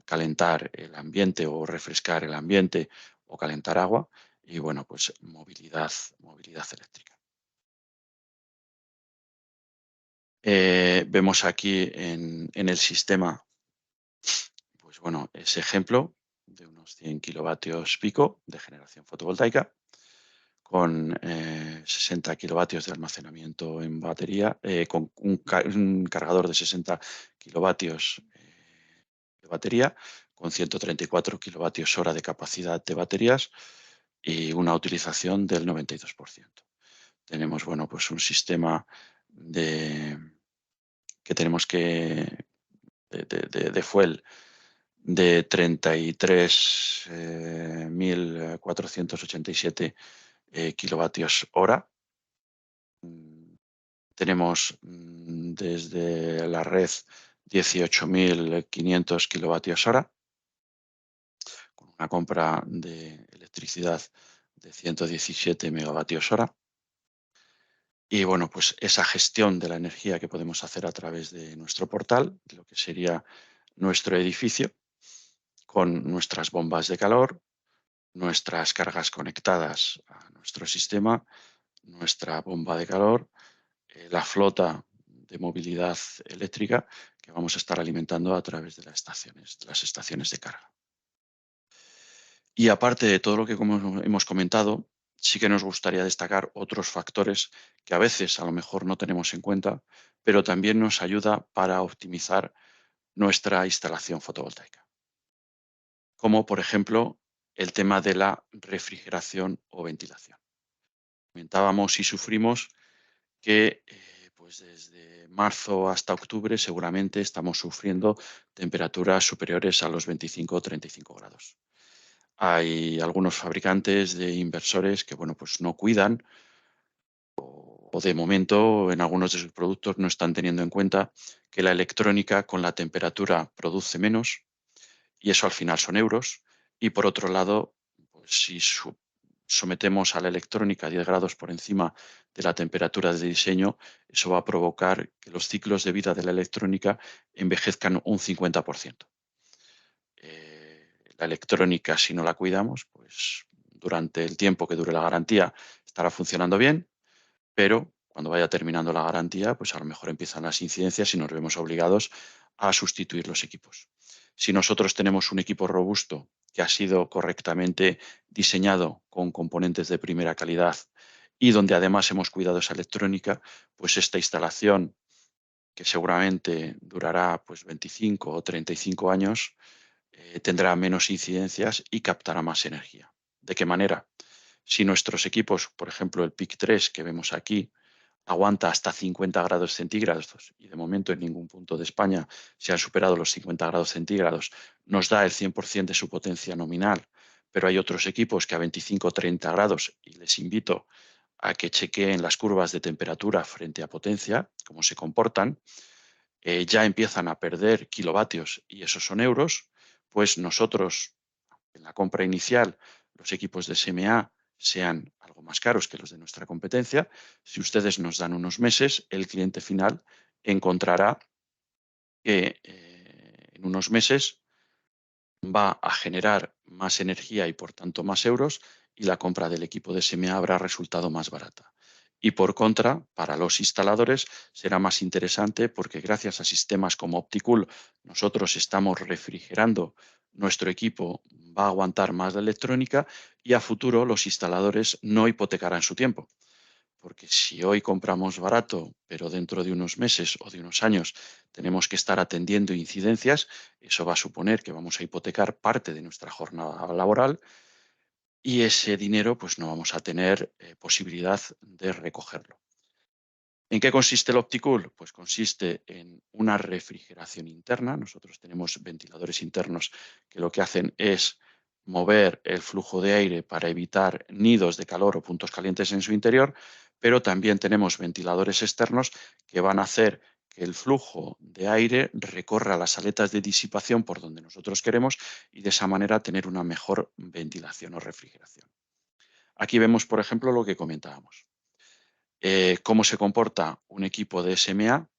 calentar el ambiente o refrescar el ambiente o calentar agua y bueno, pues movilidad eléctrica. Vemos aquí en el sistema, pues bueno, ese ejemplo de unos 100 kilovatios pico de generación fotovoltaica con 60 kilovatios de almacenamiento en batería, con un cargador de 60 kilovatios de batería, con 134 kilovatios hora de capacidad de baterías y una utilización del 92%. Tenemos, bueno, pues un sistema que tenemos de fuel de 33.487 kilovatios hora. Tenemos desde la red 18.500 kilovatios hora, con una compra de electricidad de 117 megavatios hora. Y bueno, pues esa gestión de la energía que podemos hacer a través de nuestro portal, de lo que sería nuestro edificio, con nuestras bombas de calor, nuestras cargas conectadas a nuestro sistema, nuestra bomba de calor, la flota de movilidad eléctrica que vamos a estar alimentando a través de las estaciones de carga. Y aparte de todo lo que hemos comentado, sí que nos gustaría destacar otros factores que a veces a lo mejor no tenemos en cuenta, pero también nos ayuda para optimizar nuestra instalación fotovoltaica, como por ejemplo el tema de la refrigeración o ventilación. Comentábamos y sufrimos que pues desde marzo hasta octubre seguramente estamos sufriendo temperaturas superiores a los 25 o 35 grados. Hay algunos fabricantes de inversores que bueno, pues no cuidan o de momento en algunos de sus productos no están teniendo en cuenta que la electrónica con la temperatura produce menos y eso al final son euros. Y por otro lado, pues si sometemos a la electrónica a 10 grados por encima de la temperatura de diseño, eso va a provocar que los ciclos de vida de la electrónica envejezcan un 50%. La electrónica, si no la cuidamos, pues durante el tiempo que dure la garantía estará funcionando bien, pero cuando vaya terminando la garantía, pues a lo mejor empiezan las incidencias y nos vemos obligados a sustituir los equipos. Si nosotros tenemos un equipo robusto que ha sido correctamente diseñado con componentes de primera calidad y donde además hemos cuidado esa electrónica, pues esta instalación, que seguramente durará pues 25 o 35 años, tendrá menos incidencias y captará más energía. ¿De qué manera? Si nuestros equipos, por ejemplo el PIC 3 que vemos aquí, aguanta hasta 50 grados centígrados y de momento en ningún punto de España se han superado los 50 grados centígrados, nos da el 100% de su potencia nominal, pero hay otros equipos que a 25 o 30 grados, y les invito a que chequeen las curvas de temperatura frente a potencia, cómo se comportan, ya empiezan a perder kilovatios y esos son euros, pues nosotros en la compra inicial los equipos de SMA sean algo más caros que los de nuestra competencia, si ustedes nos dan unos meses, el cliente final encontrará que en unos meses va a generar más energía y por tanto más euros y la compra del equipo de SMA habrá resultado más barata. Y por contra, para los instaladores será más interesante porque gracias a sistemas como Opticool nosotros estamos refrigerando nuestro equipo, va a aguantar más la electrónica y a futuro los instaladores no hipotecarán su tiempo. Porque si hoy compramos barato, pero dentro de unos meses o de unos años tenemos que estar atendiendo incidencias, eso va a suponer que vamos a hipotecar parte de nuestra jornada laboral y ese dinero pues no vamos a tener posibilidad de recogerlo. ¿En qué consiste el Opticool? Pues consiste en una refrigeración interna. Nosotros tenemos ventiladores internos que lo que hacen es mover el flujo de aire para evitar nidos de calor o puntos calientes en su interior, pero también tenemos ventiladores externos que van a hacer que el flujo de aire recorra las aletas de disipación por donde nosotros queremos y de esa manera tener una mejor ventilación o refrigeración. Aquí vemos, por ejemplo, lo que comentábamos. ¿Cómo se comporta un equipo de SMA?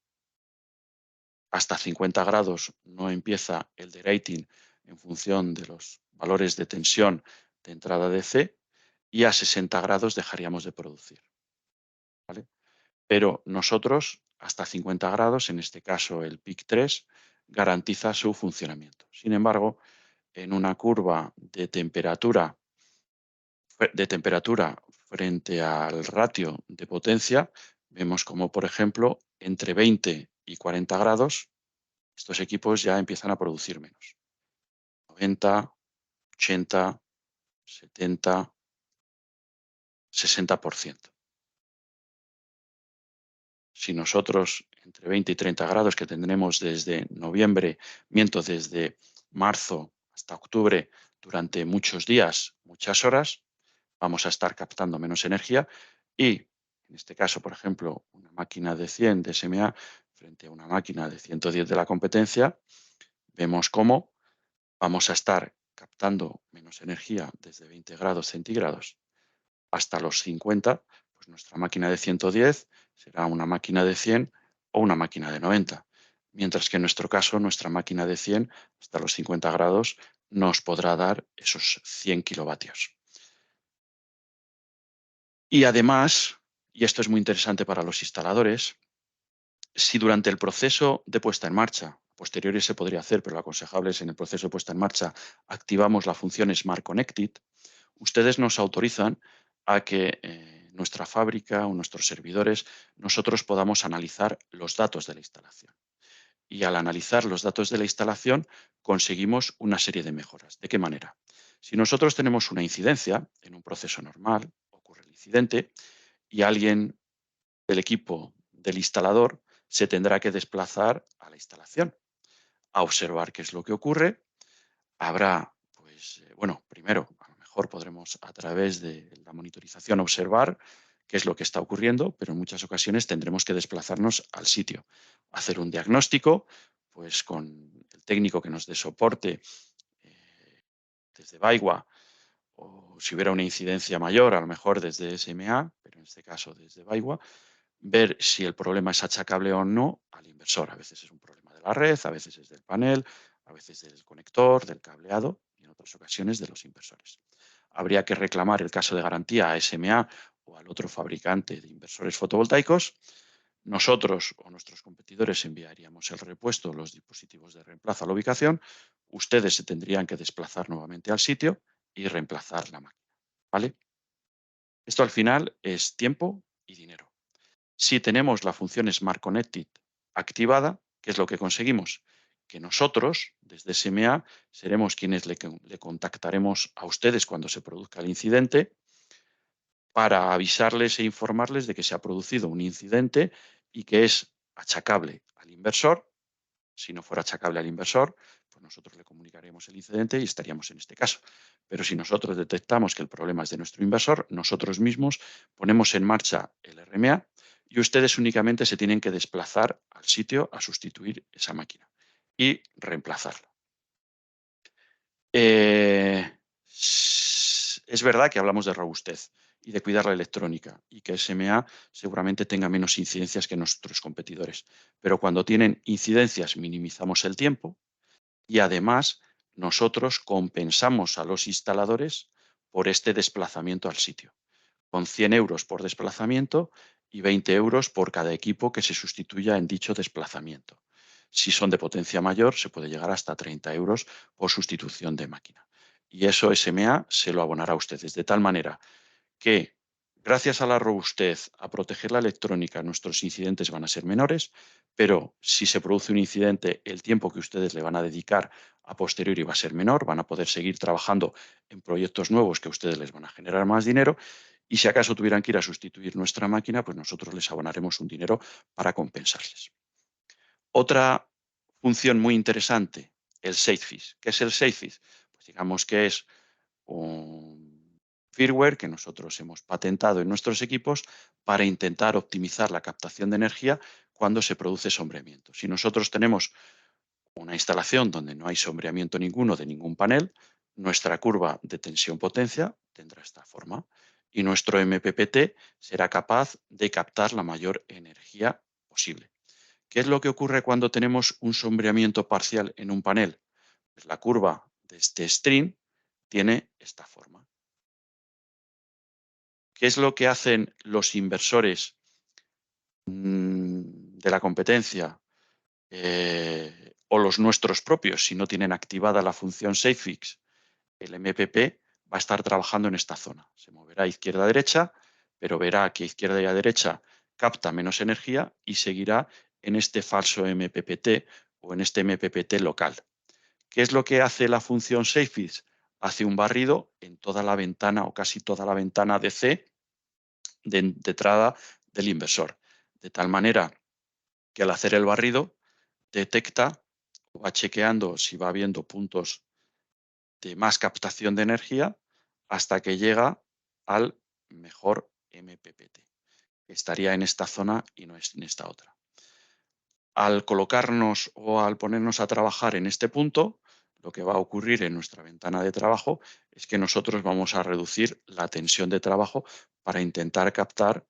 Hasta 50 grados no empieza el derating en función de los valores de tensión de entrada de C y a 60 grados dejaríamos de producir. ¿Vale? Pero nosotros, hasta 50 grados, en este caso el PIC 3, garantiza su funcionamiento. Sin embargo, en una curva de temperatura frente al ratio de potencia, vemos como, por ejemplo, entre 20 y 40 grados, estos equipos ya empiezan a producir menos. 90, 80, 70, 60%. Si nosotros entre 20 y 30 grados que tendremos desde noviembre, desde marzo hasta octubre, durante muchos días, muchas horas, vamos a estar captando menos energía y, en este caso, por ejemplo, una máquina de 100 de SMA frente a una máquina de 110 de la competencia, vemos cómo vamos a estar captando menos energía desde 20 grados centígrados hasta los 50, pues nuestra máquina de 110 será una máquina de 100 o una máquina de 90. Mientras que en nuestro caso, nuestra máquina de 100 hasta los 50 grados nos podrá dar esos 100 kilovatios. Y además, y esto es muy interesante para los instaladores, si durante el proceso de puesta en marcha, posteriori se podría hacer, pero lo aconsejable es en el proceso de puesta en marcha, activamos la función Smart Connected, ustedes nos autorizan a que nuestra fábrica o nuestros servidores, nosotros podamos analizar los datos de la instalación. Y al analizar los datos de la instalación conseguimos una serie de mejoras. ¿De qué manera? Si nosotros tenemos una incidencia en un proceso normal, ocurre el incidente, y alguien del equipo del instalador se tendrá que desplazar a la instalación a observar qué es lo que ocurre. Habrá, pues, bueno, primero, a lo mejor podremos a través de la monitorización observar qué es lo que está ocurriendo, pero en muchas ocasiones tendremos que desplazarnos al sitio, hacer un diagnóstico, pues con el técnico que nos dé soporte desde Baiwa, o si hubiera una incidencia mayor, a lo mejor desde SMA, pero en este caso desde Baiwa, ver si el problema es achacable o no al inversor. A veces es un problema de la red, a veces es del panel, a veces del conector, del cableado y en otras ocasiones de los inversores. Habría que reclamar el caso de garantía a SMA o al otro fabricante de inversores fotovoltaicos. Nosotros o nuestros competidores enviaríamos el repuesto, los dispositivos de reemplazo a la ubicación, ustedes se tendrían que desplazar nuevamente al sitio y reemplazar la máquina, ¿vale? Esto al final es tiempo y dinero. Si tenemos la función Smart Connected activada, ¿qué es lo que conseguimos? Que nosotros, desde SMA, seremos quienes le contactaremos a ustedes cuando se produzca el incidente para avisarles e informarles de que se ha producido un incidente y que es achacable al inversor. Si no fuera achacable al inversor, pues nosotros le comunicaríamos el incidente y estaríamos en este caso. Pero si nosotros detectamos que el problema es de nuestro inversor, nosotros mismos ponemos en marcha el RMA y ustedes únicamente se tienen que desplazar al sitio a sustituir esa máquina y reemplazarla. Es verdad que hablamos de robustez y de cuidar la electrónica y que SMA seguramente tenga menos incidencias que nuestros competidores, pero cuando tienen incidencias minimizamos el tiempo y además nosotros compensamos a los instaladores por este desplazamiento al sitio, con 100 euros por desplazamiento y 20 euros por cada equipo que se sustituya en dicho desplazamiento. Si son de potencia mayor, se puede llegar hasta 30 euros por sustitución de máquina. Y eso SMA se lo abonará a ustedes, de tal manera que, gracias a la robustez, a proteger la electrónica, nuestros incidentes van a ser menores, pero si se produce un incidente, el tiempo que ustedes le van a dedicar a posteriori va a ser menor, van a poder seguir trabajando en proyectos nuevos que a ustedes les van a generar más dinero y si acaso tuvieran que ir a sustituir nuestra máquina, pues nosotros les abonaremos un dinero para compensarles. Otra función muy interesante, el SafeFees. ¿Qué es el SafeFees? Pues digamos que es un firmware que nosotros hemos patentado en nuestros equipos para intentar optimizar la captación de energía cuando se produce sombreamiento. Si nosotros tenemos una instalación donde no hay sombreamiento ninguno de ningún panel, nuestra curva de tensión-potencia tendrá esta forma y nuestro MPPT será capaz de captar la mayor energía posible. ¿Qué es lo que ocurre cuando tenemos un sombreamiento parcial en un panel? Pues la curva de este string tiene esta forma. ¿Qué es lo que hacen los inversores de la competencia o los nuestros propios si no tienen activada la función SafeFix? El MPP va a estar trabajando en esta zona. Se moverá a izquierda-derecha, pero verá que izquierda y a derecha capta menos energía y seguirá en este falso MPPT o en este MPPT local. ¿Qué es lo que hace la función SafeFix? Hace un barrido en toda la ventana o casi toda la ventana DC de entrada del inversor, de tal manera que al hacer el barrido detecta o va chequeando si va habiendo puntos de más captación de energía hasta que llega al mejor MPPT. Estaría en esta zona y no es en esta otra. Al colocarnos o al ponernos a trabajar en este punto, lo que va a ocurrir en nuestra ventana de trabajo es que nosotros vamos a reducir la tensión de trabajo para intentar captar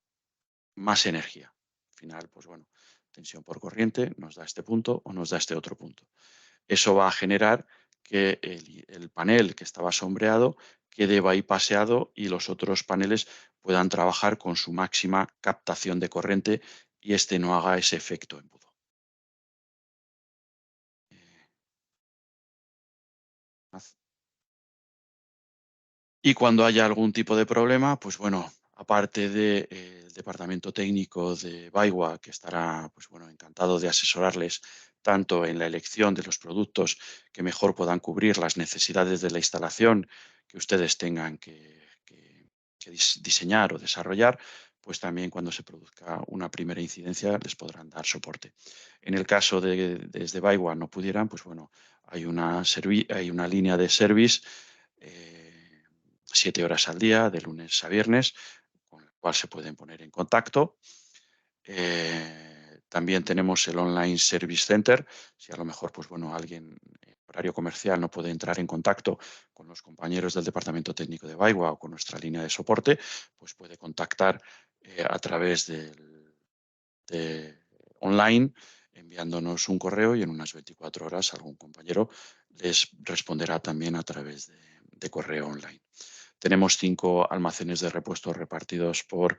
más energía. Al final, pues bueno, tensión por corriente nos da este punto o nos da este otro punto. Eso va a generar que el panel que estaba sombreado quede bypaseado y los otros paneles puedan trabajar con su máxima captación de corriente y este no haga ese efecto embudo. Y cuando haya algún tipo de problema, pues bueno, aparte del departamento técnico de BayWa, que estará pues bueno, encantado de asesorarles tanto en la elección de los productos que mejor puedan cubrir las necesidades de la instalación que ustedes tengan que diseñar o desarrollar, pues también cuando se produzca una primera incidencia les podrán dar soporte. En el caso de desde BayWa no pudieran, pues bueno, hay una línea de service 7 horas al día, de lunes a viernes, con el cual se pueden poner en contacto. También tenemos el Online Service Center. Si a lo mejor pues bueno, alguien en horario comercial no puede entrar en contacto con los compañeros del departamento técnico de BayWa o con nuestra línea de soporte, pues puede contactar a través de online enviándonos un correo y en unas 24 horas algún compañero les responderá también a través de correo online. Tenemos 5 almacenes de repuesto repartidos por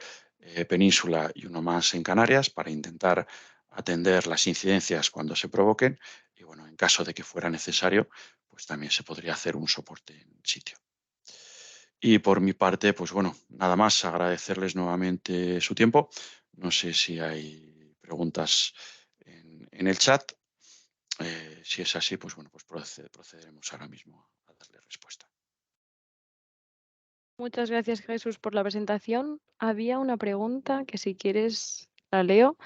península y uno más en Canarias para intentar atender las incidencias cuando se provoquen. Y bueno, en caso de que fuera necesario, pues también se podría hacer un soporte en sitio. Y por mi parte, pues bueno, nada más, agradecerles nuevamente su tiempo. No sé si hay preguntas en el chat. Si es así, pues bueno, pues procederemos ahora mismo a darle respuesta. Muchas gracias, Jesús, por la presentación. Había una pregunta que si quieres la leo.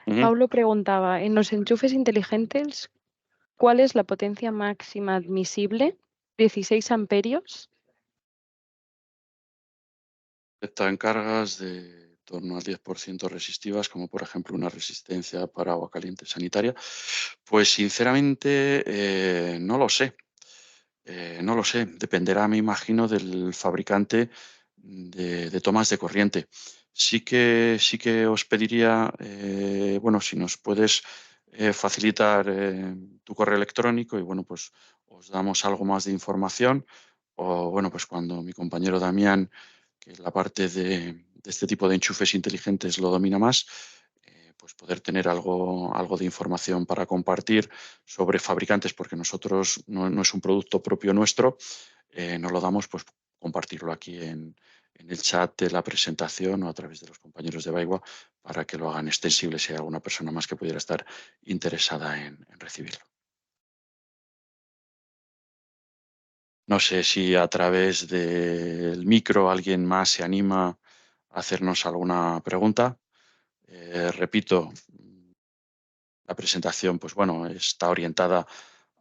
Ujú. Paulo preguntaba, en los enchufes inteligentes, ¿cuál es la potencia máxima admisible? 16 amperios. Aceptan cargas de torno al 10% resistivas, como por ejemplo una resistencia para agua caliente sanitaria. Pues sinceramente no lo sé. No lo sé. Dependerá, me imagino, del fabricante de tomas de corriente. Sí que os pediría, bueno, si nos puedes facilitar tu correo electrónico y bueno, pues os damos algo más de información. O bueno, pues cuando mi compañero Damián, que la parte de este tipo de enchufes inteligentes lo domina más, pues poder tener algo de información para compartir sobre fabricantes, porque nosotros no es un producto propio nuestro, nos lo damos, pues compartirlo aquí en el chat de la presentación o a través de los compañeros de Baigua para que lo hagan extensible si hay alguna persona más que pudiera estar interesada en recibirlo. No sé si a través del micro alguien más se anima a hacernos alguna pregunta. Repito, la presentación, pues bueno, está orientada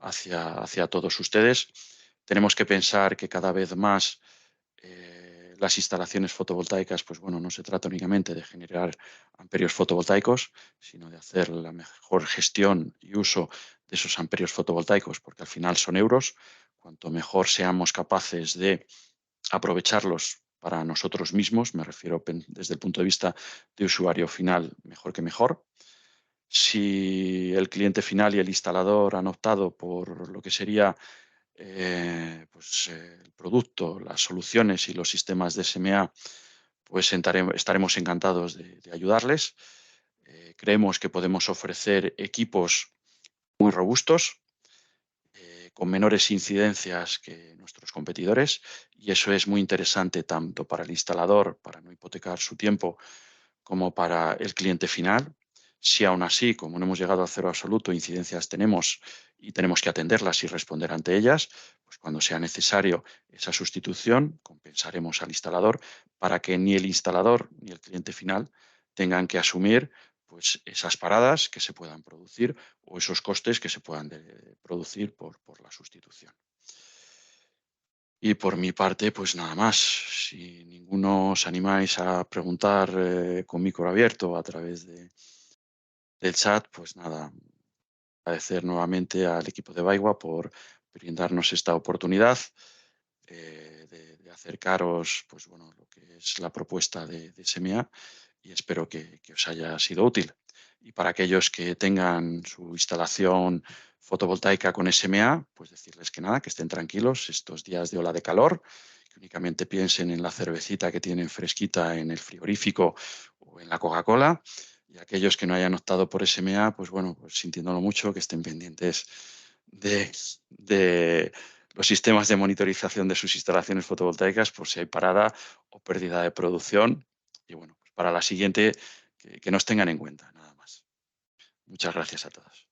hacia todos ustedes. Tenemos que pensar que cada vez más las instalaciones fotovoltaicas, pues bueno, no se trata únicamente de generar amperios fotovoltaicos, sino de hacer la mejor gestión y uso de esos amperios fotovoltaicos, porque al final son euros. Cuanto mejor seamos capaces de aprovecharlos para nosotros mismos, me refiero desde el punto de vista de usuario final, mejor que mejor. Si el cliente final y el instalador han optado por lo que sería el producto, las soluciones y los sistemas de SMA, pues estaremos encantados de ayudarles. Creemos que podemos ofrecer equipos muy robustos, con menores incidencias que nuestros competidores, y eso es muy interesante tanto para el instalador, para no hipotecar su tiempo, como para el cliente final. Si aún así, como no hemos llegado a cero absoluto, incidencias tenemos y tenemos que atenderlas y responder ante ellas, pues cuando sea necesario esa sustitución, compensaremos al instalador para que ni el instalador ni el cliente final tengan que asumir pues, esas paradas que se puedan producir o esos costes que se puedan producir por la sustitución. Y por mi parte, pues nada más. Si ninguno os animáis a preguntar con micro abierto a través del chat, pues nada, agradecer nuevamente al equipo de Baigua por brindarnos esta oportunidad de acercaros pues, bueno, lo que es la propuesta de SMA y espero que os haya sido útil. Y para aquellos que tengan su instalación fotovoltaica con SMA, pues decirles que nada, que estén tranquilos estos días de ola de calor, que únicamente piensen en la cervecita que tienen fresquita en el frigorífico o en la Coca-Cola. Y aquellos que no hayan optado por SMA, pues bueno, pues sintiéndolo mucho, que estén pendientes de los sistemas de monitorización de sus instalaciones fotovoltaicas por si hay parada o pérdida de producción. Y bueno, pues para la siguiente, que nos tengan en cuenta, nada más. Muchas gracias a todos.